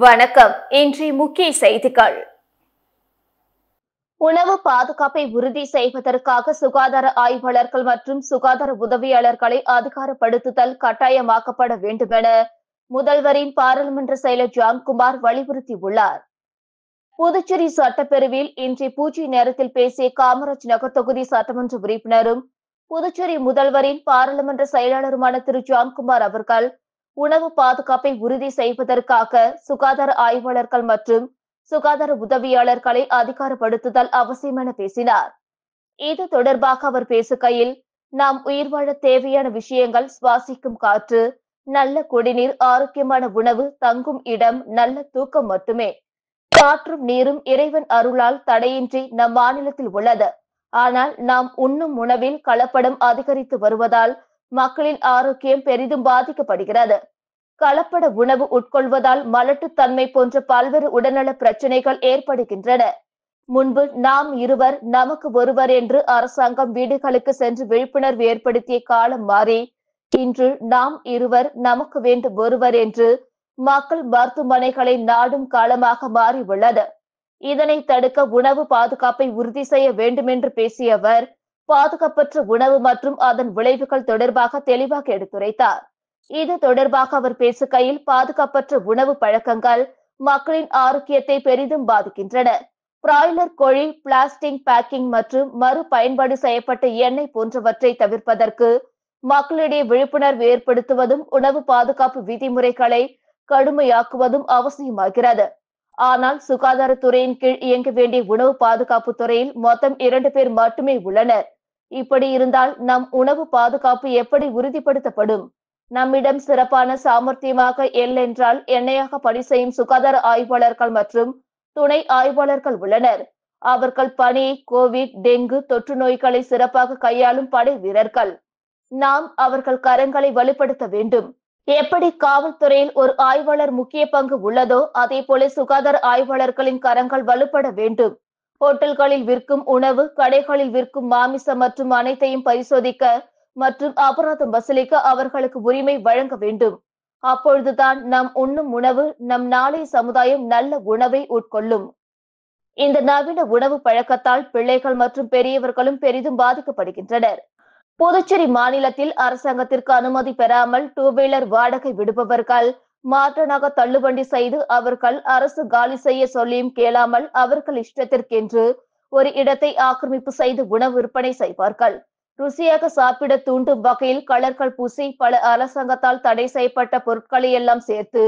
வணக்கம். இன்றைய முக்கிய செய்திகள். உணவு பாதுகாப்பை உறுதி செய்வதற்காக சுகாதார ஆய்வாளர்கள் மற்றும் சுகாதார உதவியாளர்களை அதிகாரப்படுத்துதல் கட்டாயமாக்கப்பட வேண்டுமென முதல்வரின் பாராளுமன்ற செயலர் ஜான்குமார் வலியுறுத்தியுள்ளார். புதுச்சேரி சட்டப்பேரவையில் இன்று பூஜ்ய நேரத்தில் பேசிய காமராஜ் நகர் தொகுதி சட்டமன்ற உறுப்பினரும் புதுச்சேரி முதல்வரின் பாராளுமன்ற செயலாளருமான திரு ஜான்குமார் அவர்கள் உணவு பாதுகாப்பை உறுதி செய்வதற்காக சுகாதார ஆய்வாளர்கள் மற்றும் சுகாதார உதவியாளர்களை அதிகாரப்படுத்துதல் அவசியம் என பேசினார். இது தொடர்பாக அவர் பேசுகையில், நாம் உயிர் வாழ தேவையான விஷயங்கள் சுவாசிக்கும் காற்று, நல்ல குடிநீர், ஆரோக்கியமான உணவு, தங்கும் இடம், நல்ல தூக்கம் மட்டுமே. காற்றும் நீரும் இறைவன் அருளால் தடையின்றி நம் மாநிலத்தில் உள்ளது. ஆனால் நாம் உண்ணும் உணவில் கலப்படம் அதிகரித்து வருவதால் மக்களின் ஆரோக்கியம் பெரிதும் பாதிக்கப்படுகிறது. கலப்பட உணவு உட்கொள்வதால் மலட்டுத்தன்மை போன்ற பல்வேறு உடல்நல பிரச்சனைகள் ஏற்படுகின்றன. முன்பு நாம் இருவர் நமக்கு ஒருவர் என்று அரசாங்கம் வீடுகளுக்கு சென்று விழிப்புணர்வு ஏற்படுத்திய காலம் மாறி இன்று நாம் இருவர் நமக்கு வேண்டும் ஒருவர் என்று மக்கள் மருத்துவமனைகளை நாடும் காலமாக மாறி உள்ளது. இதனை தடுக்க உணவு பாதுகாப்பை உறுதி செய்ய வேண்டும் என்று பேசிய அவர், பாதுகாப்பற்ற உணவு மற்றும் அதன் விளைவுகள் தொடர்பாக தெளிவாக எடுத்துரைத்தார். இது தொடர்பாக அவர் பேசுகையில், பாதுகாப்பற்ற உணவு பழக்கங்கள் மக்களின் ஆரோக்கியத்தை பெரிதும் பாதிக்கின்றன. பிராய்லர் கோழி, பிளாஸ்டிக் பேக்கிங் மற்றும் மறு பயன்பாடு செய்யப்பட்ட எண்ணெய் போன்றவற்றை தவிர்ப்பதற்கு மக்களிடையே விழிப்புணர்வு ஏற்படுத்துவதும் உணவு பாதுகாப்பு விதிமுறைகளை கடுமையாக்குவதும் அவசியமாகிறது. ஆனால் சுகாதாரத்துறையின் கீழ் இயங்க வேண்டிய உணவு பாதுகாப்பு துறையில் மொத்தம் 2 பேர் மட்டுமே உள்ளனர். இப்படி இருந்தால் நம் உணவு பாதுகாப்பு எப்படி உறுதிப்படுத்தப்படும்? நம்மிடம் சிறப்பான சாமர்த்தியமாக என்றால் எண்ணெயாக பணி செய்யும் சுகாதார ஆய்வாளர்கள் மற்றும் துணை ஆய்வாளர்கள் உள்ளனர். அவர்கள் பணி கோவிட், டெங்கு தொற்று நோய்களை சிறப்பாக கையாளும் படை வீரர்கள். நாம் அவர்கள் கரங்களை வலுப்படுத்த வேண்டும். எப்படி காவல்துறையில் ஒரு ஆய்வாளர் முக்கிய பங்கு உள்ளதோ அதே போல சுகாதார ஆய்வாளர்களின் கரங்கள் வலுப்பட வேண்டும். ஹோட்டல்களில் விற்கும் உணவு, கடைகளில் விற்கும் மாமிசம் மற்றும் அனைத்தையும் பரிசோதிக்க மற்றும் அபராதம் வசூலிக்க அவர்களுக்கு உரிமை வழங்க வேண்டும். அப்பொழுதுதான் நாம் உண்ணும் உணவு நம் நாளைய சமுதாயம் நல்ல உணவை உட்கொள்ளும். இந்த நவீன உணவு பழக்கத்தால் பிள்ளைகள் மற்றும் பெரியவர்களும் பெரிதும் பாதிக்கப்படுகின்றனர். புதுச்சேரி மாநிலத்தில் அரசாங்கத்திற்கு அனுமதி பெறாமல் 2 வீலர் வாடகை விடுபவர்கள் மாற்றனாக தள்ளுவண்டி செய்து அவர்கள் அரசு காலி செய்ய சொல்லியும் கேளாமல் அவர்கள் இஷ்டத்திற்கென்று ஒரு இடத்தை ஆக்கிரமிப்பு செய்து உணவு விற்பனை செய்வார்கள். ருசியாக சாப்பிட தூண்டும் வகையில் கலர்கள் பூசி பல அரசாங்கத்தால் தடை செய்யப்பட்ட பொருட்களை எல்லாம் சேர்த்து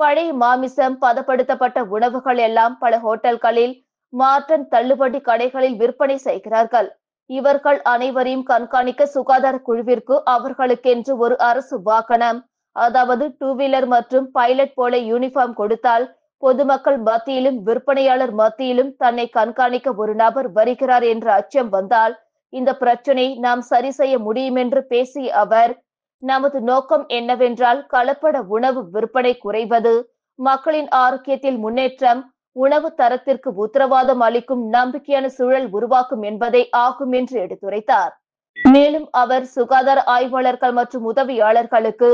பழைய மாமிசம், பதப்படுத்தப்பட்ட உணவுகள் எல்லாம் பல ஹோட்டல்களில், மாற்றம் தள்ளுவண்டி கடைகளில் விற்பனை செய்கிறார்கள். இவர்கள் அனைவரையும் கண்காணிக்க சுகாதார குழுவிற்கு அவர்களுக்கென்று ஒரு அரசு வாகனம், அதாவது 2 வீலர் மற்றும் பைலட் போல யூனிஃபார்ம் கொடுத்தால் பொதுமக்கள் மத்தியிலும் விற்பனையாளர் மத்தியிலும் தன்னை கண்காணிக்க ஒரு நபர் வருகிறார் என்ற அச்சம் வந்தால் இந்த பிரச்சனை நாம் சரி செய்ய முடியும் என்று பேசிய அவர், நமது நோக்கம் என்னவென்றால் கலப்பட உணவு விற்பனை குறைவது, மக்களின் ஆரோக்கியத்தில் முன்னேற்றம், உணவு தரத்திற்கு உத்தரவாதம் அளிக்கும் நம்பிக்கையான சூழல் உருவாக்கும் என்பதே ஆகும் என்று எடுத்துரைத்தார். மேலும் அவர் சுகாதார ஆய்வாளர்கள் மற்றும் உதவியாளர்களுக்கு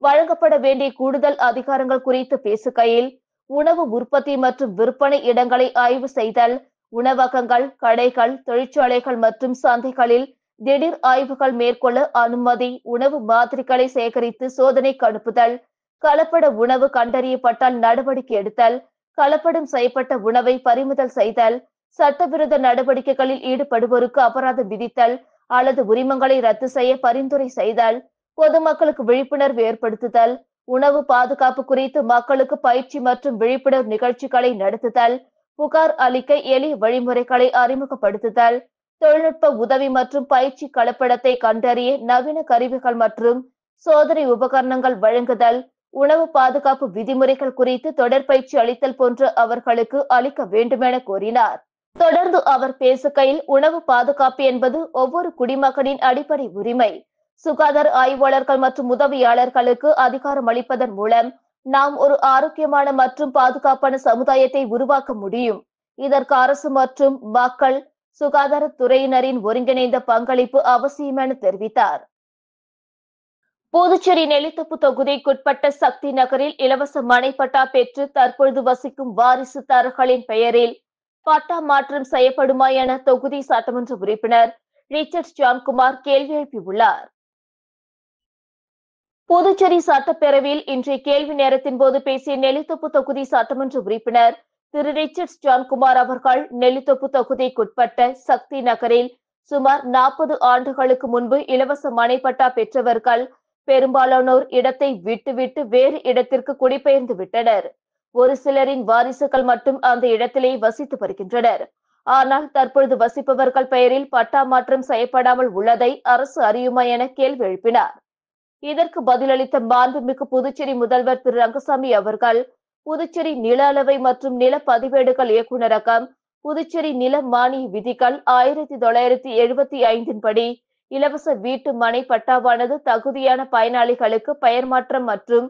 வழங்கப்பட வேண்டிய கூடுதல் அதிகாரங்கள் குறித்து பேசுகையில், உணவு உற்பத்தி மற்றும் விற்பனை இடங்களை ஆய்வு செய்தல், உணவகங்கள், கடைகள், தொழிற்சாலைகள் மற்றும் சந்தைகளில் திடீர் ஆய்வுகள் மேற்கொள்ள அனுமதி, உணவு மாதிரிகளை சேகரித்து சோதனைக்கு அனுப்புதல், கலப்பட உணவு கண்டறியப்பட்டால் நடவடிக்கை எடுத்தல், கலப்படம் செய்யப்பட்ட உணவை பறிமுதல் செய்தல், சட்டவிரோத நடவடிக்கைகளில் ஈடுபடுவோருக்கு அபராதம் விதித்தல் அல்லது உரிமங்களை ரத்து செய்ய பரிந்துரை செய்தல், பொதுமக்களுக்கு விழிப்புணர்வு ஏற்படுத்துதல், உணவு பாதுகாப்பு குறித்து மக்களுக்கு பயிற்சி மற்றும் விழிப்புணர்வு நிகழ்ச்சிகளை நடத்துதல், புகார் அளிக்க எளிய வழிமுறைகளை அறிமுகப்படுத்துதல், தொழில்நுட்ப உதவி மற்றும் பயிற்சி, கலப்படத்தை கண்டறிய நவீன கருவிகள் மற்றும் சோதனை உபகரணங்கள் வழங்குதல், உணவு பாதுகாப்பு விதிமுறைகள் குறித்து தொடர் பயிற்சி அளித்தல் போன்ற அவர்களுக்கு அளிக்க வேண்டும் என கோரினார். தொடர்ந்து அவர் பேசுகையில், உணவு பாதுகாப்பு என்பது ஒவ்வொரு குடிமகனின் அடிப்படை உரிமை. சுகாதார ஆய்வாளர்கள் மற்றும் உதவியாளர்களுக்கு அதிகாரம் அளிப்பதன் மூலம் நாம் ஒரு ஆரோக்கியமான மற்றும் பாதுகாப்பான சமுதாயத்தை உருவாக்க முடியும். இதற்கு அரசு மற்றும் மக்கள் சுகாதாரத்துறையினரின் ஒருங்கிணைந்த பங்களிப்பு அவசியம் என தெரிவித்தார். புதுச்சேரி நெல்லித்தோப்பு தொகுதிக்குட்பட்ட சக்தி நகரில் இலவச மனை பட்டா பெற்று தற்பொழுது வசிக்கும் வாரிசுதாரர்களின் பெயரில் பட்டா மாற்றம் செய்யப்படுமா என தொகுதி சட்டமன்ற உறுப்பினர் ரிச்சர்ட் ஜான்குமார் கேள்வி எழுப்பியுள்ளார். புதுச்சேரி சட்டப்பேரவையில் இன்றைய கேள்வி நேரத்தின் போது பேசிய நெல்லித்தோப்பு தொகுதி சட்டமன்ற உறுப்பினர் திரு ரிச்சர்ட் ஜான்குமார் அவர்கள் நெல்லித்தோப்பு தொகுதிக்குட்பட்ட சக்தி நகரில் சுமார் 40 ஆண்டுகளுக்கு முன்பு இலவச மனை பட்டா பெற்றவர்கள் பெரும்பாலானோர் இடத்தை விட்டுவிட்டு வேறு இடத்திற்கு குடிபெயர்ந்து விட்டனர். ஒரு சிலரின் வாரிசுகள் மட்டும் அந்த இடத்திலே வசித்து வருகின்றனர். ஆனால் தற்பொழுது வசிப்பவர்கள் பெயரில் பட்டா மாற்றம் செய்யப்படாமல் உள்ளதை அரசு அறியுமா என கேள்வி எழுப்பினார். இதற்கு பதிலளித்த மாண்புமிகு புதுச்சேரி முதல்வர் திரு ரங்கசாமி அவர்கள், புதுச்சேரி நில அளவை மற்றும் நில பதிவேடுகள் இயக்குநரகம் புதுச்சேரி நில மானிய விதிகள் 1975 படி இலவச வீட்டு மனை பட்டாவானது தகுதியான பயனாளிகளுக்கு பெயர் மாற்றம் மற்றும்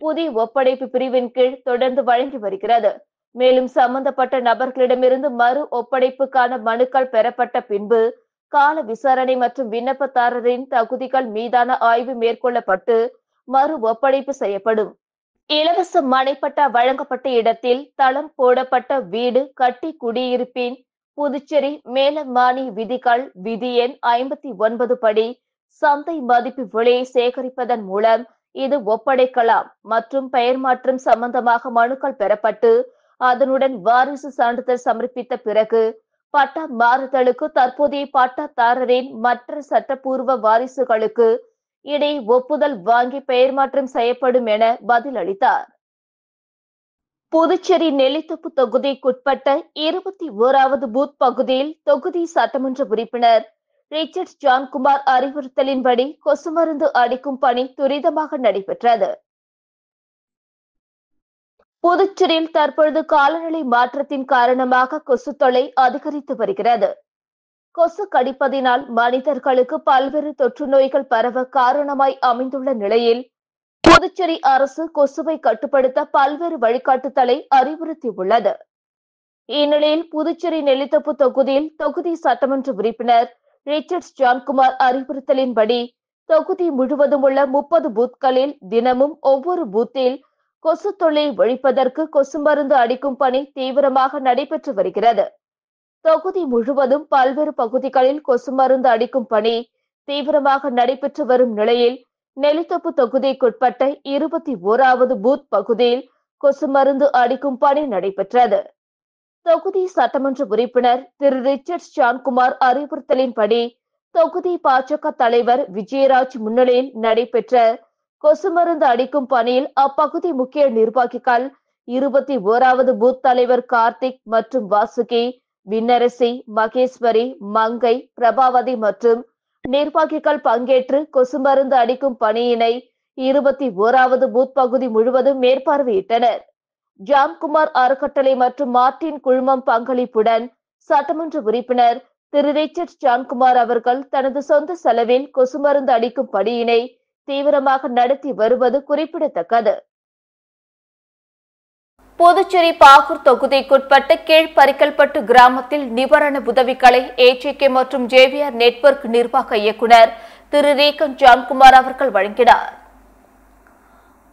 புதிய ஒப்படைப்பு பிரிவின் கீழ் தொடர்ந்து வழங்கி வருகிறது. மேலும் சம்பந்தப்பட்ட நபர்களிடமிருந்து மறு ஒப்படைப்புக்கான மனுக்கள் பெறப்பட்ட பின்பு கால விசாரணை மற்றும் விண்ணப்பதாரரின் தகுதிகள் மீதான ஆய்வு மேற்கொள்ளப்பட்டு மறு ஒப்படைப்பு செய்யப்படும். இலவச மனைப்பட்டா வழங்கப்பட்ட இடத்தில் தளம் போடப்பட்ட வீடு கட்டி குடியிருப்பின் புதுச்சேரி மேல மானிய விதிகள் விதி எண் 59 படி சந்தை மதிப்பு விலையை சேகரிப்பதன் மூலம் இது ஒப்படைக்கலாம் மற்றும் பெயர் மாற்றம் சம்பந்தமாக மனுக்கள் பெறப்பட்டு அதனுடன் வாரிசு சான்றிதழ் சமர்ப்பித்த பிறகு பட்டா மாறுதலுக்கு தற்போதைய பட்டாதாரரின் மற்ற சட்டப்பூர்வ வாரிசுகளுக்கு இடையே ஒப்புதல் வாங்கி பெயர் மாற்றம் செய்யப்படும் என பதிலளித்தார். புதுச்சேரி நெல்லித்தோப்பு தொகுதிக்குட்பட்ட 21வது பூத் பகுதியில் தொகுதி சட்டமன்ற உறுப்பினர் ரிச்சர்ட் ஜான்குமார் அறிவுறுத்தலின்படி கொசு மருந்து அடிக்கும் பணி துரிதமாக நடைபெற்றது. புதுச்சேரியில் தற்பொழுது காலநிலை மாற்றத்தின் காரணமாக கொசு தொல்லை அதிகரித்து வருகிறது. கொசு கடிப்பதினால் மனிதர்களுக்கு பல்வேறு தொற்று நோய்கள் பரவ காரணமாய் அமைந்துள்ள நிலையில் புதுச்சேரி அரசு கொசுவை கட்டுப்படுத்த பல்வேறு வழிகாட்டுதலை அறிவுறுத்தியுள்ளது. இந்நிலையில் புதுச்சேரி நெல்லித்தோப்பு தொகுதியில் தொகுதி சட்டமன்ற உறுப்பினர் ரிச்சர்ட் ஜான்குமார் அறிவுறுத்தலின்படி தொகுதி முழுவதும் உள்ள 30 பூத்களில் தினமும் ஒவ்வொரு பூத்தில் கொசு தொல்லையை ஒழிப்பதற்கு கொசு மருந்து அடிக்கும் பணி தீவிரமாக நடைபெற்று வருகிறது. தொகுதி முழுவதும் பல்வேறு பகுதிகளில் கொசு மருந்து அடிக்கும் பணி தீவிரமாக நடைபெற்று வரும் நிலையில் நெல்லித்தோப்பு தொகுதிக்குட்பட்ட 21வது பூத் பகுதியில் கொசு மருந்து அடிக்கும் பணி நடைபெற்றது. தொகுதி சட்டமன்ற உறுப்பினர் திரு ரிச்சர்ட் ஜான்குமார் அறிவுறுத்தலின்படி தொகுதி பாஜக தலைவர் விஜயராஜ் முன்னிலையில் நடைபெற்ற கொசு மருந்து அடிக்கும் பணியில் அப்பகுதி முக்கிய நிர்வாகிகள் 21வது பூத் தலைவர் கார்த்திக் மற்றும் வாசுகி, விண்ணரசி, மகேஸ்வரி, மங்கை, பிரபாவதி மற்றும் நிர்வாகிகள் பங்கேற்று கொசு மருந்து அடிக்கும் பணியினை 21வது பூத் பகுதி முழுவதும் மேற்பார்வையிட்டனர். ஜான்குமார் அறக்கட்டளை மற்றும் மார்டின் குழுமம் பங்களிப்புடன் சட்டமன்ற உறுப்பினர் திரு ரிச்சர்ட் ஜான்குமார் அவர்கள் தனது சொந்த செலவில் கொசு மருந்து அடிக்கும் பணியினை தீவிரமாக நடத்தி வருவது குறிப்பிடத்தக்கது. புதுச்சேரி பாகூர் தொகுதிக்குட்பட்ட கீழ்பரிக்கல்பட்டு கிராமத்தில் நிவாரண உதவிகளை ஏஜேகே மற்றும் ஜேவிஆர் நெட்வொர்க் நிர்வாக இயக்குநர் திரு ரீகன் ஜான்குமார் அவர்கள் வழங்கினார்.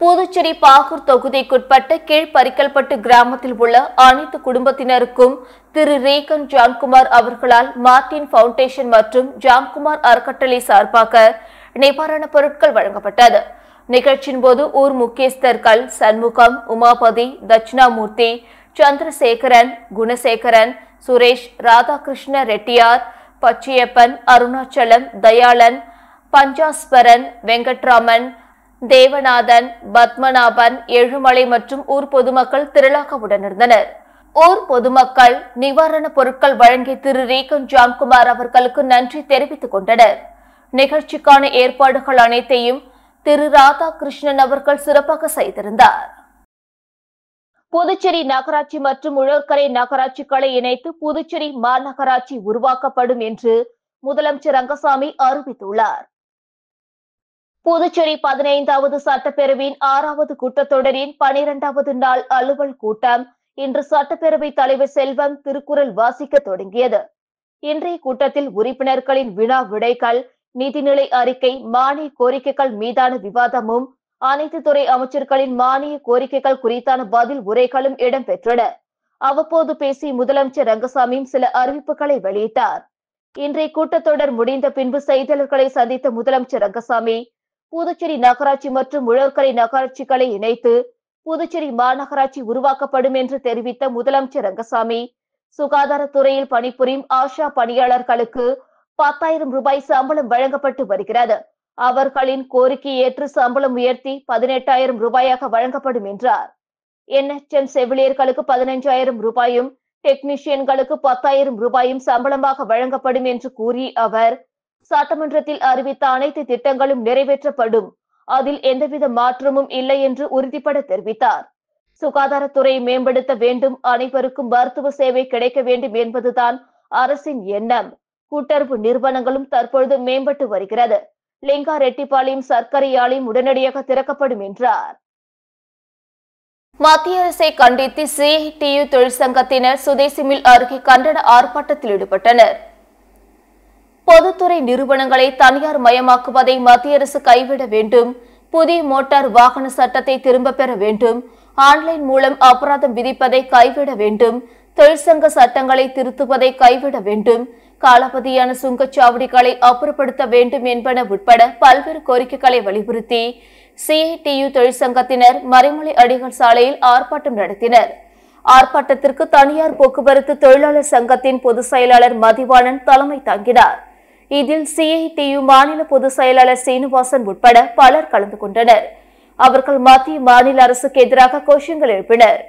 புதுச்சேரி பாகூர் தொகுதிக்குட்பட்ட கீழ்பரிக்கல்பட்டு கிராமத்தில் உள்ள அனைத்து குடும்பத்தினருக்கும் திரு ரீகன் ஜான்குமார் அவர்களால் மார்டின் பவுண்டேஷன் மற்றும் ஜான்குமார் அறக்கட்டளை சார்பாக நிவாரணப் பொருட்கள் வழங்கப்பட்டது. நிகழ்ச்சியின் போது ஊர் முக்கியஸ்தர்கள் சண்முகம், உமாபதி, தட்சிணாமூர்த்தி, சந்திரசேகரன், குணசேகரன், சுரேஷ், ராதாகிருஷ்ண ரெட்டியார், பச்சையப்பன், அருணாச்சலம், தயாளன், பஞ்சாஸ்வரன், வெங்கட்ராமன், தேவநாதன், பத்மநாபன், ஏழுமலை மற்றும் ஊர் பொதுமக்கள் திரளாக உடனிருந்தனர். ஊர் பொதுமக்கள் நிவாரணப் பொருட்கள் வழங்கிய திரு ரீகன் ஜான்குமார் அவர்களுக்கு நன்றி தெரிவித்துக் கொண்டனர். நிகழ்ச்சிக்கான ஏற்பாடுகள் அனைத்தையும் திரு ராதாகிருஷ்ணன் அவர்கள் சிறப்பாக செய்திருந்தார். புதுச்சேரி நகராட்சி மற்றும் உழவர்கரை நகராட்சிகளை இணைத்து புதுச்சேரி மாநகராட்சி உருவாக்கப்படும் என்று முதலமைச்சர் ரங்கசாமி அறிவித்துள்ளார். புதுச்சேரி 15வது சட்டப்பேரவையின் 6வது கூட்டத்தொடரின் 12வது நாள் அலுவல் கூட்டம் இன்று சட்டப்பேரவைத் தலைவர் செல்வம் திருக்குறள் வாசிக்க தொடங்கியது. இன்றைய கூட்டத்தில் உறுப்பினர்களின் வினா விடைகள் நிதிநிலை அறிக்கை, மானிய கோரிக்கைகள் மீதான விவாதமும், அனைத்து துறை அமைச்சர்களின் மானிய கோரிக்கைகள் குறித்தான பதில் உரைகளும் இடம்பெற்றன. அவ்வப்போது பேசிய முதலமைச்சர் ரங்கசாமியும் சில அறிவிப்புகளை வெளியிட்டார். இன்றைய கூட்டத்தொடர் முடிந்த பின்பு செய்தியாளர்களை சந்தித்த முதலமைச்சர் ரங்கசாமி, புதுச்சேரி நகராட்சி மற்றும் உழவர்கரை நகராட்சிகளை இணைத்து புதுச்சேரி மாநகராட்சி உருவாக்கப்படும் என்று தெரிவித்த முதலமைச்சர் ரங்கசாமி, சுகாதாரத்துறையில் பணிபுரியும் ஆஷா பணியாளர்களுக்கு 10,000 ரூபாய் சம்பளம் வழங்கப்பட்டு வருகிறது. அவர்களின் கோரிக்கையை ஏற்று சம்பளம் உயர்த்தி 18,000 ரூபாயாக வழங்கப்படும் என்றார். NHM செவிலியர்களுக்கு 15,000 ரூபாயும், டெக்னீஷியன்களுக்கு 10,000 ரூபாயும் சம்பளமாக வழங்கப்படும் என்று கூறிய அவர், சட்டமன்றத்தில் அறிவித்த அனைத்து திட்டங்களும் நிறைவேற்றப்படும், அதில் எந்தவித மாற்றமும் இல்லை என்று உறுதிபட தெரிவித்தார். சுகாதாரத்துறையை மேம்படுத்த வேண்டும், அனைவருக்கும் மருத்துவ சேவை கிடைக்க வேண்டும் என்பதுதான் அரசின் எண்ணம். கூட்டுறவு நிறுவனங்களும் தற்பொழுது மேம்பட்டு வருகிறது. லிங்கா ரெட்டிப்பாளையம் சர்க்கரை ஆலையும் உடனடியாக திறக்கப்படும் என்றார். மத்திய அரசை கண்டித்து CITU தொழிற்சங்கத்தினர் சுதேசி மில் அருகே கண்டன ஆர்ப்பாட்டத்தில் ஈடுபட்டனர். பொதுத்துறை நிறுவனங்களை தனியார் மயமாக்குவதை மத்திய அரசு கைவிட வேண்டும், புதிய மோட்டார் வாகன சட்டத்தை திரும்ப பெற வேண்டும், ஆன்லைன் மூலம் அபராதம் விதிப்பதை கைவிட வேண்டும், தொழிற்சங்க சட்டங்களை திருத்துவதை கைவிட வேண்டும், காலாவதியான சுங்கச்சாவடிகளை அப்புறப்படுத்த வேண்டும் என்பன உட்பட பல்வேறு கோரிக்கைகளை வலியுறுத்தி CITU தொழிற்சங்கத்தினர் மறைமலை அடிகள் சாலையில் ஆர்ப்பாட்டம் நடத்தினர். ஆர்ப்பாட்டத்திற்கு தனியார் போக்குவரத்து தொழிலாளர் சங்கத்தின் பொதுச் செயலாளர் மதிவாணன் தலைமை தாங்கினார். இதில் CITU மாநில பொதுச் செயலாளர் சீனிவாசன் உட்பட பலர் கலந்து கொண்டனர். அவர்கள் மத்திய மாநில அரசுக்கு எதிராக கோஷங்கள் எழுப்பினர்.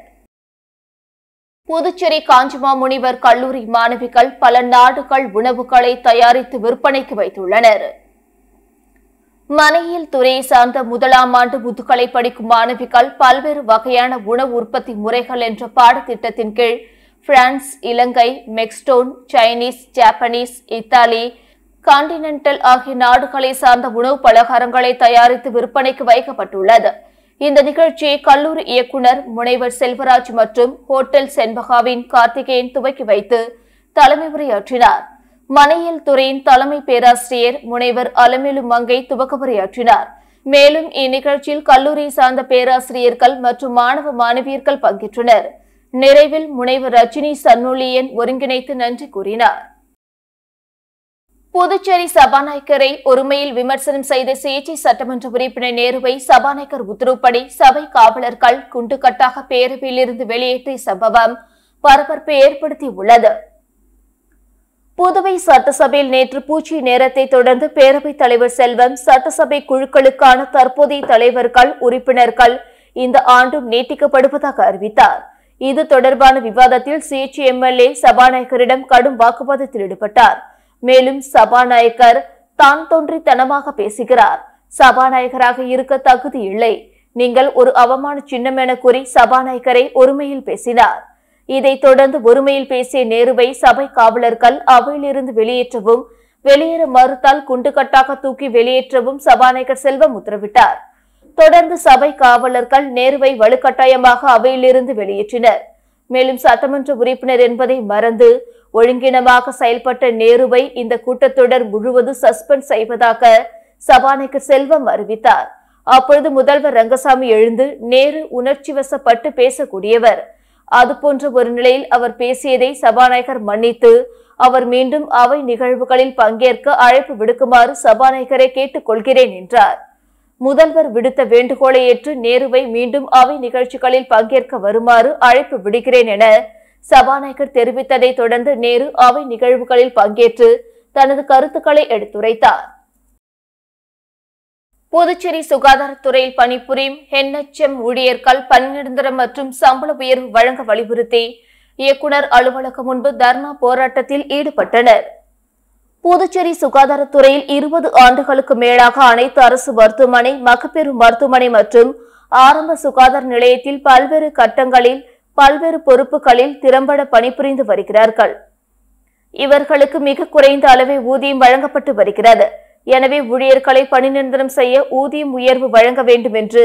புதுச்சேரி காஞ்சிமா முனிவர் கல்லூரி மாணவிகள் பல நாடுகள் உணவுகளை தயாரித்து விற்பனைக்கு வைத்துள்ளனர். மனையியல் துறையை சார்ந்த முதலாம் ஆண்டு முதுகலை படிக்கும் மாணவிகள் பல்வேறு வகையான உணவு உற்பத்தி முறைகள் என்ற பாடத்திட்டத்தின் கீழ் பிரான்ஸ், இலங்கை, மெக்ஸ்டோன், சைனீஸ், ஜப்பானீஸ், இத்தாலி, கான்டினென்டல் ஆகிய நாடுகளை சார்ந்த உணவு பலகாரங்களை தயாரித்து விற்பனைக்கு வைக்கப்பட்டுள்ளது. இந்த நிகழ்ச்சியை கல்லூரி இயக்குநர் முனைவர் செல்வராஜ் மற்றும் ஹோட்டல் செண்பகாவின் கார்த்திகேயன் துவக்கி வைத்து தலைமை உரையாற்றினார். மனையியல் துறையின் தலைமை பேராசிரியர் முனைவர் அலமேலு மங்கை துவக்க உரையாற்றினார். மேலும் இந்நிகழ்ச்சியில் கல்லூரியை சார்ந்த பேராசிரியர்கள் மற்றும் மாணவ மாணவியர்கள் பங்கேற்றனர். நிறைவில் முனைவர் ரஜினி சன்னொலியன் ஒருங்கிணைத்து நன்றி கூறினார். புதுச்சேரி சபாநாயகரை ஒருமையில் விமர்சனம் செய்த சுயேட்சை சட்டமன்ற உறுப்பினர் நேருவை சபாநாயகர் உத்தரவுப்படி சபை காவலர்கள் குண்டுகட்டாக பேரவையிலிருந்து வெளியேற்றிய சம்பவம் பரபரப்பை ஏற்படுத்தியுள்ளது. புதுவை சட்டசபையில் நேற்று பூஜ்ய நேரத்தை தொடர்ந்து பேரவைத் தலைவர் செல்வம் சட்டசபை குழுக்களுக்கான தற்போதைய தலைவர்கள், உறுப்பினர்கள் இந்த ஆண்டும் நீட்டிக்கப்படுவதாக அறிவித்தார். இது தொடர்பான விவாதத்தில் சுயேட்சை MLA சபாநாயகரிடம் கடும் வாக்குவாதத்தில் ஈடுபட்டார். மேலும் சபாநாயகர் தான் தோன்றித்தனமாக பேசுகிறார், சபாநாயகராக இருக்க தகுதி இல்லை, நீங்கள் ஒரு அவமான சின்னம் என கூறி சபாநாயகரை ஒருமையில் பேசினார். இதைத் தொடர்ந்து ஒருமையில் பேசிய நேருவை சபை காவலர்கள் அவையிலிருந்து வெளியேற்றவும், வெளியேற மறுத்தால் குண்டுகட்டாக தூக்கி வெளியேற்றவும் சபாநாயகர் செல்வம் உத்தரவிட்டார். தொடர்ந்து சபை காவலர்கள் நேருவை வலுக்கட்டாயமாக அவையிலிருந்து வெளியேற்றினர். மேலும் சட்டமன்ற உறுப்பினர் என்பதை மறந்து ஒழுங்கினமாக செயல்பட்ட நேருவை இந்த கூட்டத்தொடர் முழுவதும் சஸ்பெண்ட் செய்வதாக சபாநாயகர் செல்வம் அறிவித்தார். அப்பொழுது முதல்வர் ரங்கசாமி எழுந்து, நேரு உணர்ச்சி வசப்பட்டு பேசக்கூடியவர், அதுபோன்ற ஒரு நிலையில் அவர் பேசியதை சபாநாயகர் மன்னித்து அவர் மீண்டும் அவை நிகழ்வுகளில் பங்கேற்க அழைப்பு விடுக்குமாறு சபாநாயகரை கேட்டுக் கொள்கிறேன் என்றார். முதல்வர் விடுத்த வேண்டுகோளை ஏற்று நேருவை மீண்டும் அவை நிகழ்ச்சிகளில் பங்கேற்க வருமாறு அழைப்பு விடுகிறேன் என சபாநாயகர் தெரிவித்ததை தொடர்ந்து நேரு அவை நிகழ்வுகளில் பங்கேற்று தனது கருத்துக்களை எடுத்துரைத்தார். புதுச்சேரி சுகாதாரத்துறையில் பணிபுரியும் NHM ஊழியர்கள் பணி நிரந்தரம் மற்றும் சம்பள உயர்வு வழங்க வலியுறுத்தி இயக்குநர் அலுவலகம் முன்பு தர்ணா போராட்டத்தில் ஈடுபட்டனர். புதுச்சேரி சுகாதாரத்துறையில் 20 ஆண்டுகளுக்கு மேலாக அனைத்து அரசு மருத்துவமனை, மகப்பேறு மருத்துவமனை மற்றும் ஆரம்ப சுகாதார நிலையத்தில் பல்வேறு கட்டங்களில் பல்வேறு பொறுப்புகளில் திறம்பட பணிபுரிந்து வருகிறார்கள். இவர்களுக்கு மிக குறைந்த அளவே ஊதியம் வழங்கப்பட்டு வருகிறது. எனவே ஊழியர்களை பணி நிரந்தரம் செய்ய ஊதியம் உயர்வு வழங்க வேண்டும் என்று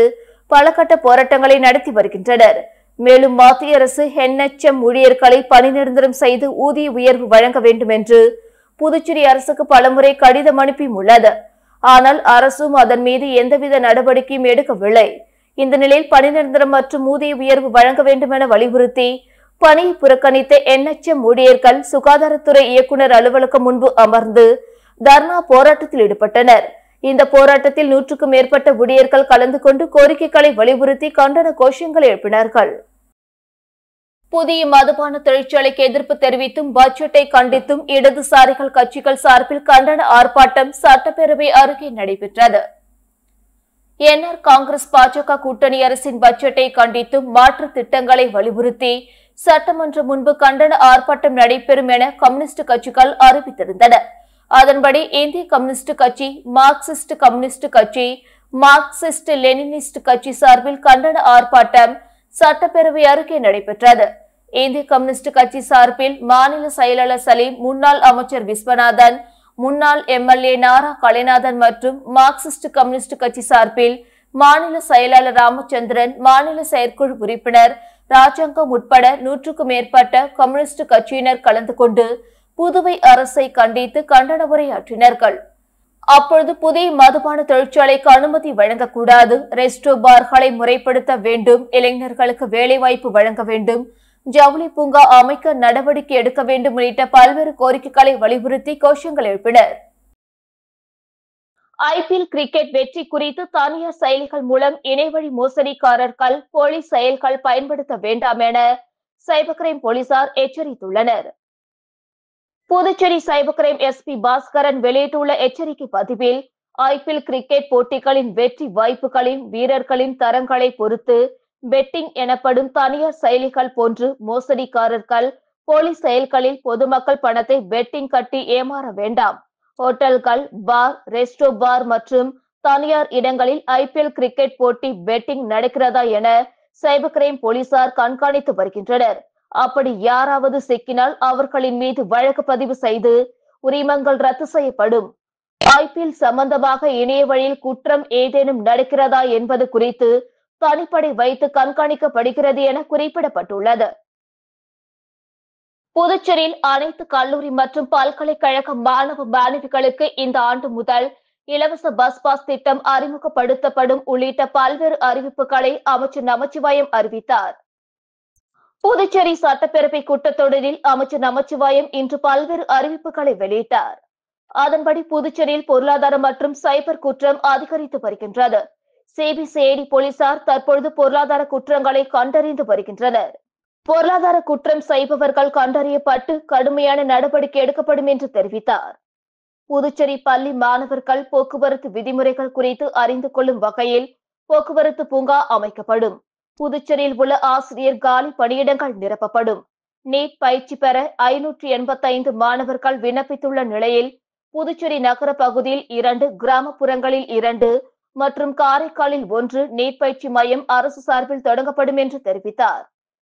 பல கட்ட போராட்டங்களை நடத்தி வருகின்றனர். மேலும் மத்திய அரசு NHM ஊழியர்களை பணி நிரந்தரம் செய்து ஊதிய உயர்வு வழங்க வேண்டும் என்று புதுச்சேரி அரசுக்கு பலமுறை கடிதம் அனுப்பியுள்ளது. ஆனால் அரசும் அதன் மீது எந்தவித நடவடிக்கையும் எடுக்கவில்லை. இந்த நிலையில் பணி நிரந்தரம் மற்றும் ஊதிய உயர்வு வழங்க வேண்டும் என வலியுறுத்தி பணியை புறக்கணித்த NHM ஊழியர்கள் சுகாதாரத்துறை இயக்குநர் அலுவலகம் முன்பு அமர்ந்து தர்ணா போராட்டத்தில் ஈடுபட்டனர். இந்த போராட்டத்தில் 100க்கும் மேற்பட்ட ஊழியர்கள் கலந்து கொண்டு கோரிக்கைகளை வலியுறுத்தி கண்டன கோஷங்களை எழுப்பினார்கள். புதிய மதுபான தொழிற்சாலைக்கு எதிர்ப்பு தெரிவித்தும் பட்ஜெட்டை கண்டித்தும் இடதுசாரிகள் கட்சிகள் சார்பில் கண்டன ஆர்ப்பாட்டம் சட்டப்பேரவை அருகே நடைபெற்றது. NR காங்கிரஸ் பாஜக கூட்டணி அரசின் பட்ஜெட்டை கண்டித்தும் மாற்று திட்டங்களை வலியுறுத்தி சட்டமன்றம் முன்பு கண்டன ஆர்ப்பாட்டம் நடைபெறும் என கம்யூனிஸ்ட் கட்சிகள் அறிவித்திருந்தன. அதன்படி இந்திய கம்யூனிஸ்ட் கட்சி, மார்க்சிஸ்ட் கம்யூனிஸ்ட் கட்சி, மார்க்சிஸ்ட் லெனினிஸ்ட் கட்சி சார்பில் கண்டன ஆர்ப்பாட்டம் சட்டப்பேரவை அருகே நடைபெற்றது. இந்திய கம்யூனிஸ்ட் கட்சி சார்பில் மாநில செயலாளர் சலீம், முன்னாள் அமைச்சர் விஸ்வநாதன், முன்னாள் MLA நாரா கலைநாதன் மற்றும் மார்க்சிஸ்ட் கம்யூனிஸ்ட் கட்சி சார்பில் மாநில செயலாளர் ராமச்சந்திரன், மாநில செயற்குழு உறுப்பினர் ராஜாங்கம் உட்பட 100க்கும் மேற்பட்ட கம்யூனிஸ்ட் கட்சியினர் கலந்து கொண்டு புதுவை அரசை கண்டித்து கண்டன உரையாற்றினார்கள். அப்பொழுது புதிய மதுபான தொழிற்சாலைக்கு அனுமதி வழங்கக்கூடாது, ரெஸ்டோ பார்களை முறைப்படுத்த வேண்டும், இளைஞர்களுக்கு வேலைவாய்ப்பு வழங்க வேண்டும், ஜவுளி பூங்கா அமைக்க நடவடிக்கை எடுக்க வேண்டும் உள்ளிட்ட பல்வேறு கோரிக்கைகளை வலியுறுத்தி கோஷங்கள் எழுப்பினர். IPL கிரிக்கெட் வெற்றி குறித்து தனியார் செயலிகள் மூலம் இணையவழி மோசடிக்காரர்கள் போலி செயல்கள் பயன்படுத்த வேண்டாம் என சைபர் கிரைம் போலீசார் எச்சரித்துள்ளனர். Puducherry cyber crime SP Baskaran வெளியிட்டுள்ள எச்சரிக்கை பதிவில் IPL கிரிக்கெட் போட்டிகளின் வெற்றி வாய்ப்புகளின் வீரர்களின் தரங்களை பொறுத்து பெட்டிங் எனப்படும் தனியார் செயலிகள் போன்று மோசடிக்காரர்கள் போலி செயல்களில் பொதுமக்கள் பணத்தை பெட்டிங் கட்டி ஏமாற வேண்டாம். ஹோட்டல்கள், பார், ரெஸ்டோ பார் மற்றும் தனியார் இடங்களில் IPL கிரிக்கெட் போட்டி பெட்டிங் நடக்கிறதா என சைபர் கிரைம் போலீசார் கண்காணித்து வருகின்றனர். அப்படி யாராவது சிக்கினால் அவர்களின் மீது வழக்கு பதிவு செய்து உரிமங்கள் ரத்து செய்யப்படும். IPL சம்பந்தமாக இணைய வழியில் குற்றம் ஏதேனும் நடக்கிறதா என்பது குறித்து தனிப்படை வைத்து கண்காணிக்கப்படுகிறது என குறிப்பிடப்பட்டுள்ளது. புதுச்சேரியில் அனைத்து கல்லூரி மற்றும் பல்கலைக்கழக மாணவ மாணவிகளுக்கு இந்த ஆண்டு முதல் இலவச பஸ் பாஸ் திட்டம் அறிமுகப்படுத்தப்படும் உள்ளிட்ட பல்வேறு அறிவிப்புகளை அமைச்சர் நமச்சிவாயம் அறிவித்தார். புதுச்சேரி சட்டப்பேரவை கூட்டத்தொடரில் அமைச்சர் நமச்சிவாயம் இன்று பல்வேறு அறிவிப்புகளை வெளியிட்டார். அதன்படி புதுச்சேரியில் பொருளாதார மற்றும் சைபர் குற்றம் அதிகரித்து வருகின்றது. CBCID போலீசார் தற்பொழுது பொருளாதார குற்றங்களை கண்டறிந்து வருகின்றனர். பொருளாதார குற்றம் செய்பவர்கள் கண்டறியப்பட்டு கடுமையான நடவடிக்கை எடுக்கப்படும் என்று தெரிவித்தார். புதுச்சேரி பள்ளி மாணவர்கள் போக்குவரத்து விதிமுறைகள் குறித்து அறிந்து கொள்ளும் வகையில் போக்குவரத்து பூங்கா அமைக்கப்படும். புதுச்சேரியில் உள்ள ஆசிரியர் காலி பணியிடங்கள் நிரப்பப்படும். நீட் பயிற்சி பெற 585 மாணவர்கள் விண்ணப்பித்துள்ள நிலையில் புதுச்சேரி நகர பகுதியில் 2, கிராமப்புறங்களில் 2 மற்றும் காரைக்காலில் 1 நீட் பயிற்சி மையம் அரசு சார்பில் தொடங்கப்படும் என்று தெரிவித்தார்.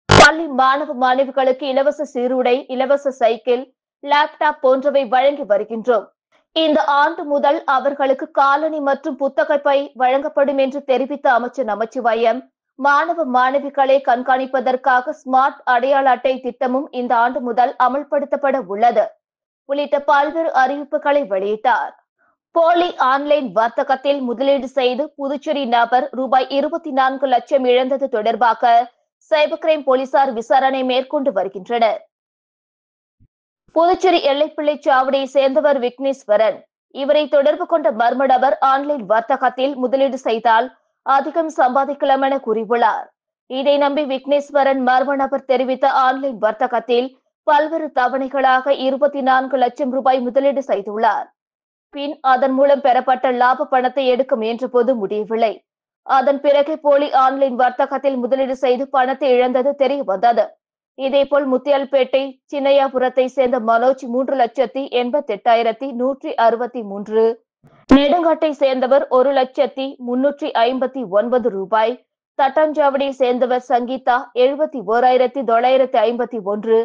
பள்ளி மாணவ மாணவிகளுக்கு இலவச சீருடை, இலவச சைக்கிள், லேப்டாப் போன்றவை வழங்கி வருகின்றோம். இந்த ஆண்டு முதல் அவர்களுக்கு காலணி மற்றும் புத்தக பை வழங்கப்படும் என்று தெரிவித்த அமைச்சர் நமச்சிவாயம், மாணவ மாணவிகளை கண்காணிப்பதற்காக ஸ்மார்ட் அடையாள அட்டை திட்டமும் இந்த ஆண்டு முதல் அமல்படுத்தப்பட உள்ளது உள்ளிட்ட பல்வேறு அறிவிப்புகளை வெளியிட்டார். போலி ஆன்லைன் வர்த்தகத்தில் முதலீடு செய்து புதுச்சேரி நபர் ரூபாய் 24 லட்சம் இழந்தது தொடர்பாக சைபர் கிரைம் போலீசார் விசாரணை மேற்கொண்டு வருகின்றனர். புதுச்சேரி எல்லைப்பிள்ளை சாவடியை சேர்ந்தவர் விக்னேஸ்வரன். இவரை தொடர்பு கொண்ட மர்ம நபர் ஆன்லைன் வர்த்தகத்தில் முதலீடு செய்தால் அதிகம் சம்பாதிக்கலாம் என கூறியுள்ளார். இதை நம்பி விக்னேஸ்வரன் மர்ம நபர் தெரிவித்த ஆன்லைன் வர்த்தகத்தில் பல்வேறு தவணைகளாக 24 லட்சம் ரூபாய் முதலீடு செய்துள்ளார். பின் அதன் மூலம் பெறப்பட்ட லாப பணத்தை எடுக்க முயன்ற போது முடியவில்லை. அதன் பிறகு போலி ஆன்லைன் வர்த்தகத்தில் முதலீடு செய்து பணத்தை இழந்தது தெரிய வந்தது. இதேபோல் முத்தியால்பேட்டை சின்னையாபுரத்தை சேர்ந்த மனோஜ் 3,88,163, நெடுங்காட்டை சேர்ந்தவர் 1,359,000 ரூபாய், தட்டாஞ்சாவடியை சேர்ந்தவர் சங்கீதா 71,951,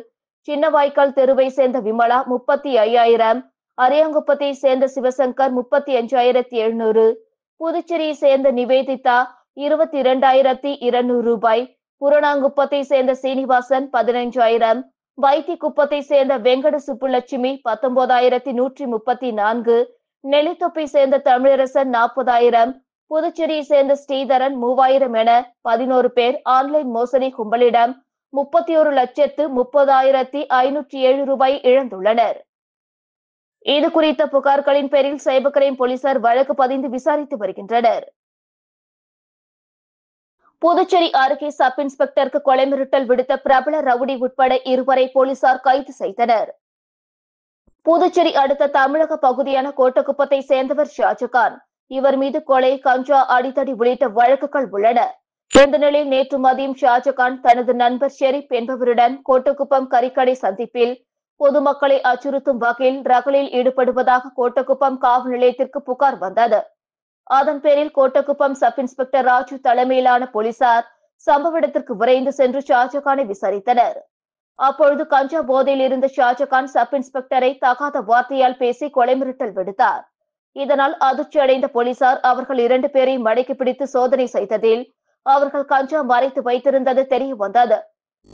சின்னவாய்க்கால் தெருவை சேர்ந்த விமலா 35,000, அரியாங்குப்பத்தை சேர்ந்த சிவசங்கர் 35,700, புதுச்சேரியை சேர்ந்த நிவேதிதா 22,200 ரூபாய், புறநாங்குப்பத்தை சேர்ந்த சீனிவாசன் 15,000, வைத்திக்குப்பத்தை சேர்ந்த வெங்கட சுப்புலட்சுமி 19,134, நெல்லித்தொப்பை சேர்ந்த தமிழரசன் 40,000, புதுச்சேரியை சேர்ந்த ஸ்ரீதரன் 3,000 என 11 பேர் ஆன்லைன் மோசடி கும்பலிடம் 31,30,507 ரூபாய் இழந்துள்ளனர். இது குறித்த புகார்களின் பேரில் சைபர் கிரைம் போலீசார் வழக்கு பதிந்து விசாரித்து வருகின்றனர். புதுச்சேரி அருகே சப் இன்ஸ்பெக்டருக்கு கொலை மிரட்டல் விடுத்த பிரபல ரவுடி உட்பட 2 பேரை போலீசார் கைது செய்தனர். புதுச்சேரி அடுத்த தமிழக பகுதியான கோட்டக்குப்பத்தை சேர்ந்தவர் ஷாஜகான். இவர் மீது கொலை, கஞ்சா, அடித்தடி உள்ளிட்ட வழக்குகள் உள்ளன. இந்த நிலையில் நேற்று மதியம் ஷாஜகான் தனது நண்பர் ஷெரீப் என்பவருடன் கோட்டக்குப்பம் கறிக்கடை சந்திப்பில் பொதுமக்களை அச்சுறுத்தும் வகையில் ரகளில் ஈடுபடுவதாக கோட்டக்குப்பம் காவல் நிலையத்திற்கு புகார் வந்தது. அதன் பேரில் கோட்டக்குப்பம் சப் இன்ஸ்பெக்டர் ராஜு தலைமையிலான போலீசார் சம்பவ இடத்திற்கு விரைந்து சென்று ஷாஜகானை விசாரித்தனர். அப்பொழுது கஞ்சா போதையில் இருந்த ஷாஜகான் சப் இன்ஸ்பெக்டரை தகாத வார்த்தையால் பேசி கொலை மிரட்டல் விடுத்தார். இதனால் அதிர்ச்சி அடைந்த போலீசார் அவர்கள் 2 பேரையும் மடக்கி பிடித்து சோதனை செய்ததில் அவர்கள் கஞ்சா மறைத்து வைத்திருந்தது தெரிய வந்தது.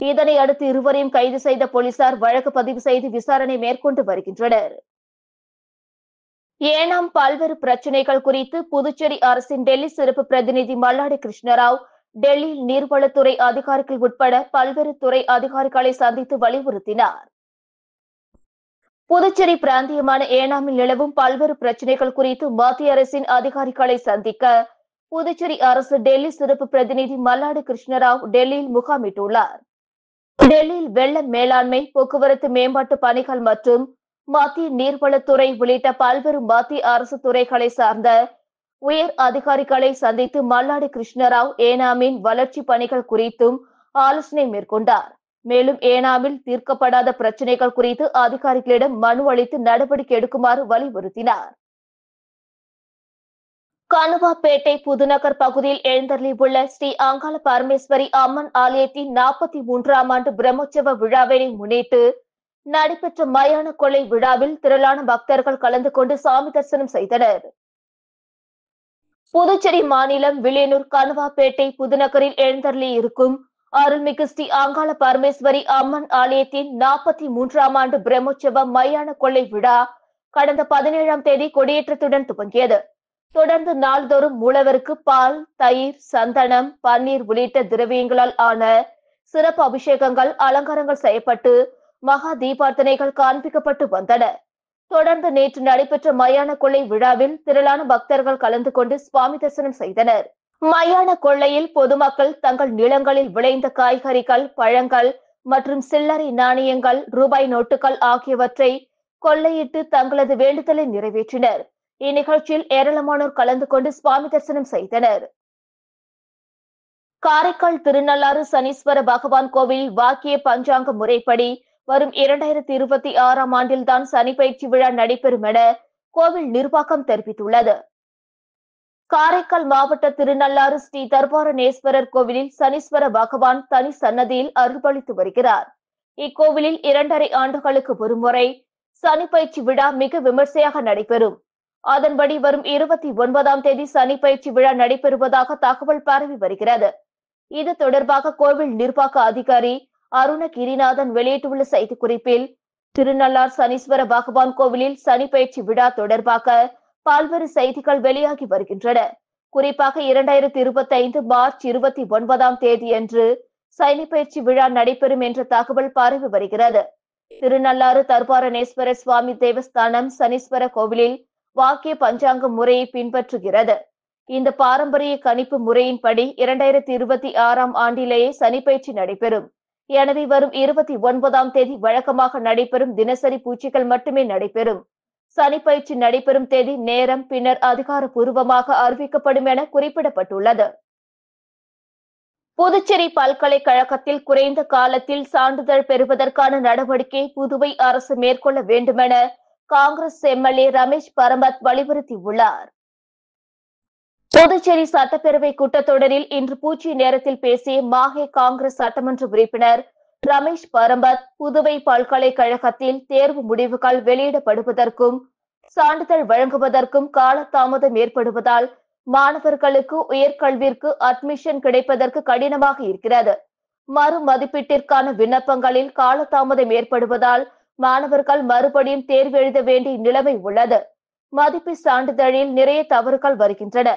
இதனை அடுத்து இருவரையும் கைது செய்த போலீசார் வழக்கு பதிவு செய்து விசாரணை மேற்கொண்டு வருகின்றனர். ஏனாம் பல்வேறு பிரச்சினைகள் குறித்து புதுச்சேரி அரசின் டெல்லி சிறப்பு பிரதிநிதி மல்லாடி கிருஷ்ணராவ் டெல்லியில் நீர்வளத்துறை அதிகாரிகள் உட்பட பல்வேறு துறை அதிகாரிகளை சந்தித்து வலியுறுத்தினார். புதுச்சேரி பிராந்தியமான ஏனாமில் நிலவும் பல்வேறு பிரச்சினைகள் குறித்து மத்திய அரசின் அதிகாரிகளை சந்திக்க புதுச்சேரி அரசு டெல்லி சிறப்பு பிரதிநிதி மல்லாடி கிருஷ்ணராவ் டெல்லியில் முகாமிட்டுள்ளார். டெல்லியில் வெள்ள மேலாண்மை, போக்குவரத்து மேம்பாட்டு பணிகள் மற்றும் மத்திய நீர்வளத்துறை உள்ளிட்ட பல்வேறு மத்திய அரசு துறைகளை சார்ந்த உயர் அதிகாரிகளை சந்தித்து மல்லாடி கிருஷ்ணராவ் ஏனாமின் வளர்ச்சி பணிகள் குறித்தும் ஆலோசனை மேற்கொண்டார். மேலும் ஏனாமில் தீர்க்கப்படாத பிரச்சினைகள் குறித்து அதிகாரிகளிடம் மனு அளித்து நடவடிக்கை எடுக்குமாறு வலியுறுத்தினார். கனுவாப்பேட்டை புதுநகர் பகுதியில் எழுந்தருளியுள்ள ஸ்ரீ அங்காள பரமேஸ்வரி அம்மன் ஆலயத்தின் 43ஆம் ஆண்டு பிரம்மோற்சவ விழாவினை முன்னிட்டு நடைபெற்ற மயான கொள்ளை விழாவில் திரளான பக்தர்கள் கலந்து கொண்டு சாமி தரிசனம் செய்தனர். புதுச்சேரி மாநிலம் வில்லியனூர் கனுவாப்பேட்டை புதுநகரில் எழுந்தருளி இருக்கும் அருள்மிகு ஸ்ரீ அங்காள பரமேஸ்வரி அம்மன் ஆலயத்தின் 43ஆம் ஆண்டு பிரம்மோற்சவ மயான கொள்ளை விழா கடந்த 17ஆம் தேதி கொடியேற்றத்துடன் துவங்கியது. தொடர்ந்து நாள்தோறும் மூலவருக்கு பால், தயிர், சந்தனம், பன்னீர் உள்ளிட்ட திரவியங்களால் ஆன சிறப்பு அபிஷேகங்கள், அலங்காரங்கள் செய்யப்பட்டு மகா தீபார்த்தனைகள் காண்பிக்கப்பட்டு வந்தன. தொடர்ந்து நேற்று நடைபெற்ற மயான கொள்ளை விழாவில் திரளான பக்தர்கள் கலந்து கொண்டு சுவாமி தரிசனம் செய்தனர். மயான கொள்ளையில் பொதுமக்கள் தங்கள் நிலங்களில் விளைந்த காய்கறிகள், பழங்கள் மற்றும் சில்லறை நாணயங்கள், ரூபாய் நோட்டுகள் ஆகியவற்றை கொள்ளையிட்டு தங்களது வேண்டுதலை நிறைவேற்றினர். இந்நிகழ்ச்சியில் ஏராளமானோர் கலந்து கொண்டு சுவாமி தரிசனம் செய்தனர். காரைக்கால் திருநள்ளாறு சனீஸ்வர பகவான் கோவிலில் வாக்கிய பஞ்சாங்க முறைப்படி வரும் 2026ஆம் ஆண்டில்தான் சனி பயிற்சி விழா நடைபெறும் என கோவில் நிர்வாகம் தெரிவித்துள்ளது. காரைக்கால் மாவட்ட திருநள்ளாறு ஸ்ரீ தர்பாரணேஸ்வரர் கோவிலில் சனீஸ்வர பகவான் தனி சன்னதியில் அருள்பாலித்து வருகிறார். இக்கோவிலில் 2.5 ஆண்டுகளுக்கு ஒருமுறை சனி பயிற்சி விழா மிக விமர்சையாக நடைபெறும். அதன்படி வரும் 29ஆம் தேதி சனி பயிற்சி விழா நடைபெறுவதாக தகவல் பரவி வருகிறது. இது தொடர்பாக கோவில் நிர்வாக அதிகாரி அருணகிரிநாதன் வெளியிட்டுள்ள செய்திக்குறிப்பில், திருநள்ளார் சனீஸ்வர பகவான் கோவிலில் சனி பயிற்சி விழா தொடர்பாக பல்வேறு செய்திகள் வெளியாகி வருகின்றன. குறிப்பாக 2025 மார்ச் 29ஆம் தேதியன்று சனி பயிற்சி விழா நடைபெறும் என்ற தகவல் பரவி வருகிறது. திருநள்ளாறு தர்பாரணேஸ்வரர் சுவாமி தேவஸ்தானம் சனீஸ்வர கோவிலில் வாக்கிய பஞ்சாங்க முறையை பின்பற்றுகிறது. இந்த பாரம்பரிய கணிப்பு முறையின்படி 2026ஆம் ஆண்டிலேயே சனிப்பயிற்சி நடைபெறும். எனவே வரும் 29ஆம் தேதி வழக்கமாக நடைபெறும் தினசரி பூஜைகள் மட்டுமே நடைபெறும். சனிப்பயிற்சி நடைபெறும் தேதி, நேரம் பின்னர் அதிகாரப்பூர்வமாக அறிவிக்கப்படும் என குறிப்பிடப்பட்டுள்ளது. புதுச்சேரி பல்கலைக்கழகத்தில் குறைந்த காலத்தில் சான்றிதழ் பெறுவதற்கான நடவடிக்கை புதுவை அரசு மேற்கொள்ள வேண்டுமென காங்கிரஸ் எம்எல்ஏ ரமேஷ் பரமத் வலியுறுத்தியுள்ளார். புதுச்சேரி சட்டப்பேரவை கூட்டத்தொடரில் இன்று பூஜ்ய நேரத்தில் பேசிய மாஹே காங்கிரஸ் சட்டமன்ற உறுப்பினர் ரமேஷ் பரமத், புதுவை பல்கலைக்கழகத்தில் தேர்வு முடிவுகள் வெளியிடப்படுவதற்கும் சான்றிதழ் வழங்குவதற்கும் காலதாமதம் ஏற்படுவதால் மாணவர்களுக்கு உயர்கல்விற்கு அட்மிஷன் கிடைப்பதற்கு கடினமாக இருக்கிறது. மறு மதிப்பீட்டிற்கான விண்ணப்பங்களில் காலதாமதம் ஏற்படுவதால் மாணவர்கள் மறுபடியும் தேர்வு எழுத வேண்டிய நிலைமை உள்ளது. மதிப்பீட்டு சான்றிதழில் நிறைய தவறுகள் வருகின்றன.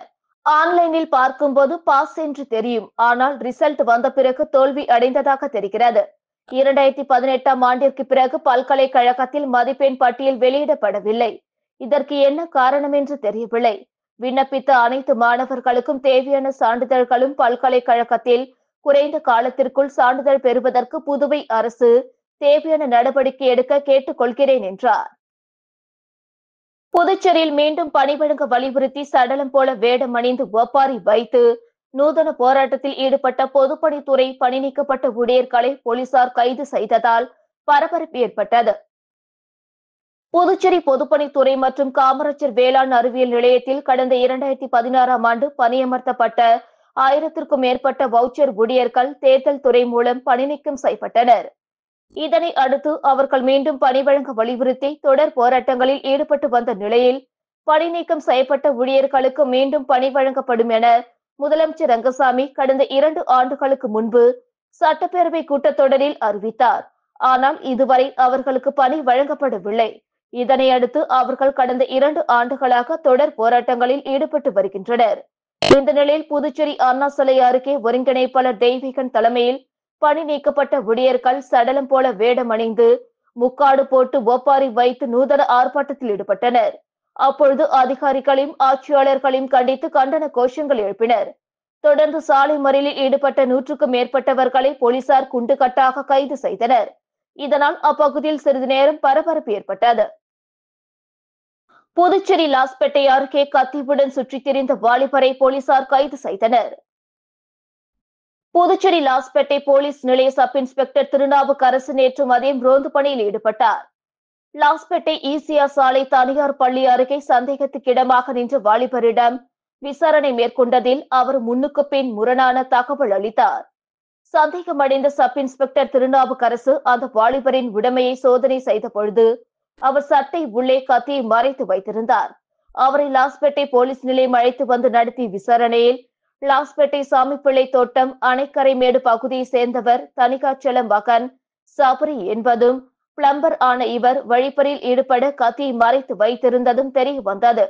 ஆன்லைனில் பார்க்கும்போது பாஸ் என்று தெரியும், ஆனால் ரிசல்ட் வந்த பிறகு தோல்வி அடைந்ததாக தெரிகிறது. 2018ஆம் ஆண்டிற்கு பிறகு பல்கலைக்கழகத்தில் மதிப்பெண் பட்டியல் வெளியிடப்படவில்லை. இதற்கு என்ன காரணம் என்று தெரியவில்லை. விண்ணப்பித்த அனைத்து மாணவர்களுக்கும் தேவையான சான்றிதழ்களும் பல்கலைக்கழகத்தில் குறைந்த காலத்திற்குள் சான்றிதழ் பெறுவதற்கு புதுவை அரசு தேவையான நடவடிக்கை எடுக்க கேட்டுக் கொள்கிறேன் என்றார். புதுச்சேரியில் மீண்டும் பணி வழங்க வலியுறுத்தி சடலம் போல வேடம் அணிந்து ஒப்பாரி வைத்து நூதன போராட்டத்தில் ஈடுபட்ட பொதுப்பணித்துறை பணி நீக்கப்பட்ட ஊழியர்களை போலீசார் கைது செய்ததால் பரபரப்பு ஏற்பட்டது. புதுச்சேரி பொதுப்பணித்துறை மற்றும் காமராஜர் வேளாண் அறிவியல் நிலையத்தில் கடந்த 2016ஆம் ஆண்டு பணியமர்த்தப்பட்ட 1000க்கும் மேற்பட்ட வவுச்சர் ஊழியர்கள் தேர்தல் துறை மூலம் பணி நீக்கம் செய்யப்பட்டனர். இதனை அடுத்து அவர்கள் மீண்டும் பணி வழங்க வலியுறுத்தி தொடர் போராட்டங்களில் ஈடுபட்டு வந்த நிலையில் பணி நீக்கம் செய்யப்பட்ட ஊழியர்களுக்கு மீண்டும் பணி வழங்கப்படும் என முதலமைச்சர் ரங்கசாமி கடந்த 2 ஆண்டுகளுக்கு முன்பு சட்டப்பேரவை கூட்டத்தொடரில் அறிவித்தார். ஆனால் இதுவரை அவர்களுக்கு பணி வழங்கப்படவில்லை. இதனை அடுத்து அவர்கள் கடந்த 2 ஆண்டுகளாக தொடர் போராட்டங்களில் ஈடுபட்டு வருகின்றனர். இந்த நிலையில் புதுச்சேரி அண்ணா சிலை அருகே ஒருங்கிணைப்பாளர் தெய்வீகன் தலைமையில் பணி நீக்கப்பட்ட ஊழியர்கள் சடலம் போல வேடம் அணிந்து முக்காடு போட்டு ஒப்பாரி வைத்து நூதன ஆர்ப்பாட்டத்தில் ஈடுபட்டனர். அப்பொழுது அதிகாரிகளையும் ஆட்சியாளர்களையும் கண்டித்து கண்டன கோஷங்கள் எழுப்பினர். தொடர்ந்து சாலை மறியலில் ஈடுபட்ட 100க்கும் மேற்பட்டவர்களை போலீசார் குண்டுகட்டாக கைது செய்தனர். இதனால் அப்பகுதியில் சிறிது நேரம் பரபரப்பு ஏற்பட்டது. புதுச்சேரி லாஸ்பேட்டை அருகே கத்தியுடன் சுற்றித் திரிந்த வாலிபரை போலீசார் கைது செய்தனர். புதுச்சேரி லாஸ்பேட்டை போலீஸ் நிலைய சப் இன்ஸ்பெக்டர் திருநாவுக்கரசு நேற்று மதியம் ரோந்து பணியில் ஈடுபட்டார். லாஸ்பேட்டை ஈசியா சாலை தனியார் பள்ளி அருகே சந்தேகத்துக்கிடமாக நின்ற வாலிபரிடம் விசாரணை மேற்கொண்டதில் அவர் முன்னுக்கு பின் முரணான தகவல் அளித்தார். சந்தேகமடைந்த சப் இன்ஸ்பெக்டர் திருநாவுக்கரசு அந்த வாலிபரின் உடைமையை சோதனை செய்த பொழுது அவர் சட்டை உள்ளே கத்தியை மறைத்து வைத்திருந்தார். அவரை லாஸ்பேட்டை போலீஸ் நிலையம் அழைத்து வந்து நடத்திய விசாரணையில் லாஸ்பேட்டை சாமிப்பிள்ளை தோட்டம் அணைக்கரைமேடு பகுதியை சேர்ந்தவர் தனிகாச்சலம் மகன் சபரி என்பதும் பிளம்பர் ஆன இவர் வழிப்பறியில் ஈடுபட கத்தியை மறைத்து வைத்திருந்ததும் தெரிய வந்தது.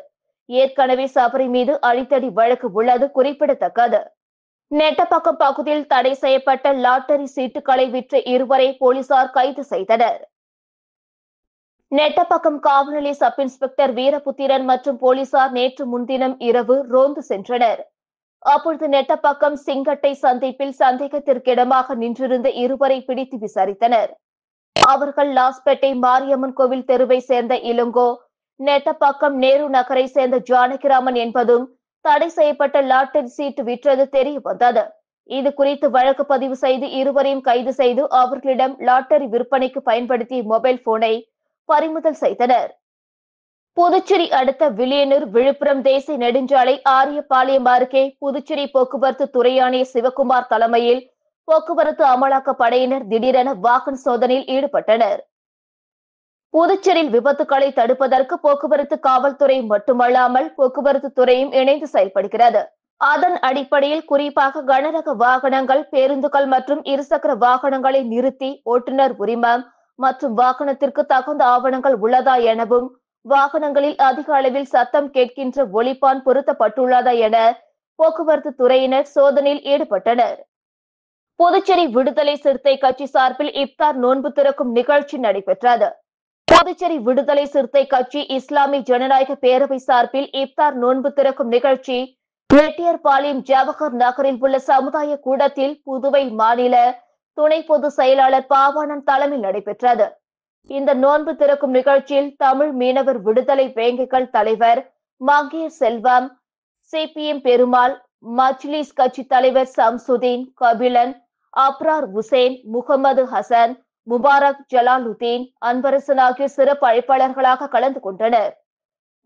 ஏற்கனவே சபரி மீது அடித்தடி வழக்கு உள்ளது குறிப்பிடத்தக்கது. நெட்டப்பாக்கம் பகுதியில் தடை செய்யப்பட்ட லாட்டரி சீட்டுகளை விற்ற இருவரை போலீசார் கைது செய்தனர். நெட்டப்பாக்கம் காவல் நிலைய சப் இன்ஸ்பெக்டர் வீரபுத்திரன் மற்றும் போலீசார் நேற்று முன்தினம் இரவு ரோந்து சென்றனர். அப்பொழுது நெட்டப்பாக்கம் சிங்கட்டை சந்திப்பில் சந்தேகத்திற்கிடமாக நின்றிருந்த இருவரை பிடித்து விசாரித்தனர். அவர்கள் லாஸ்பேட்டை மாரியம்மன் கோவில் தெருவை சேர்ந்த இளங்கோ, நெட்டப்பாக்கம் நேரு நகரை சேர்ந்த ஜானகிராமன் என்பதும் தடை செய்யப்பட்ட லாட்டரி சீட்டு விற்றது தெரிய வந்தது. இது குறித்து வழக்கு பதிவு செய்து இருவரையும் கைது செய்து அவர்களிடம் லாட்டரி விற்பனைக்கு பயன்படுத்திய மொபைல் போனை பறிமுதல் செய்தனர். புதுச்சேரி அடுத்த வில்லியனூர் விழுப்புரம் தேசிய நெடுஞ்சாலை ஆரியபாளையம் அருகே புதுச்சேரி போக்குவரத்து துறை ஆணையர் சிவக்குமார் தலைமையில் போக்குவரத்து அமலாக்க படையினர் திடீரென வாகன சோதனையில் ஈடுபட்டனர். புதுச்சேரியில் விபத்துக்களை தடுப்பதற்கு போக்குவரத்து காவல்துறை மட்டுமல்லாமல் போக்குவரத்து துறையும் இணைந்து செயல்படுகிறது. அதன் அடிப்படையில் குறிப்பாக கனரக வாகனங்கள், பேருந்துகள் மற்றும் இருசக்கர வாகனங்களை நிறுத்தி ஓட்டுநர் உரிமம் மற்றும் வாகனத்திற்கு தகுந்த ஆவணங்கள் உள்ளதா எனவும், வாகனங்களில் அதிக அளவில் சத்தம் கேட்கின்ற ஒலிப்பான் பொருத்தப்பட்டுள்ளதா என போக்குவரத்து துறையினர் சோதனையில் ஈடுபட்டனர். புதுச்சேரி விடுதலை சிறுத்தை கட்சி சார்பில் இப்தார் நோன்பு திறக்கும் நிகழ்ச்சி நடைபெற்றது. புதுச்சேரி விடுதலை சிறுத்தை கட்சி இஸ்லாமிய ஜனநாயக பேரவை சார்பில் இப்தார் நோன்பு திறக்கும் நிகழ்ச்சி ரெட்டியார்பாளையம் ஜவஹர் நகரில் உள்ள சமுதாய கூடத்தில் புதுவை மாநில துணை பொதுச் செயலாளர் பாவாணன் தலைமையில் நடைபெற்றது. இந்த நோன்பு திறக்கும் நிகழ்ச்சியில் தமிழ் மீனவர் விடுதலை வேங்கைகள் தலைவர் மங்கையர் செல்வம், சிபிஎம் பெருமாள், மஜ்லிஸ் கட்சி தலைவர் சம்சுதீன், கபிலன், அப்ரார் உசேன், முகமது ஹசன், முபாரக் ஜலாலுதீன், அன்பரசன் ஆகிய சிறப்பு அழைப்பாளர்களாக கலந்து கொண்டனர்.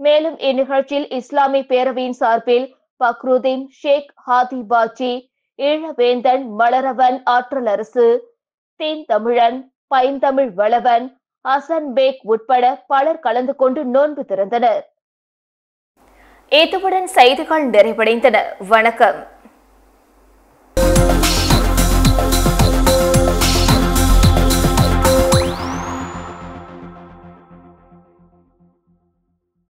மேலும் இந்நிகழ்ச்சியில் இஸ்லாமிய பேரவையின் சார்பில் பக்ருதீன், ஷேக் ஹாதி பாஜி, ஈழவேந்தன், மலரவன், ஆற்றலரசு, தீன் தமிழன், பைந்தமிழ் வளவன், ஹசன் பேக் உட்பட பலர் கலந்து கொண்டு நோன்பு திறந்தனர். இத்துடன் செய்திகள் நிறைவடைந்தன. வணக்கம்.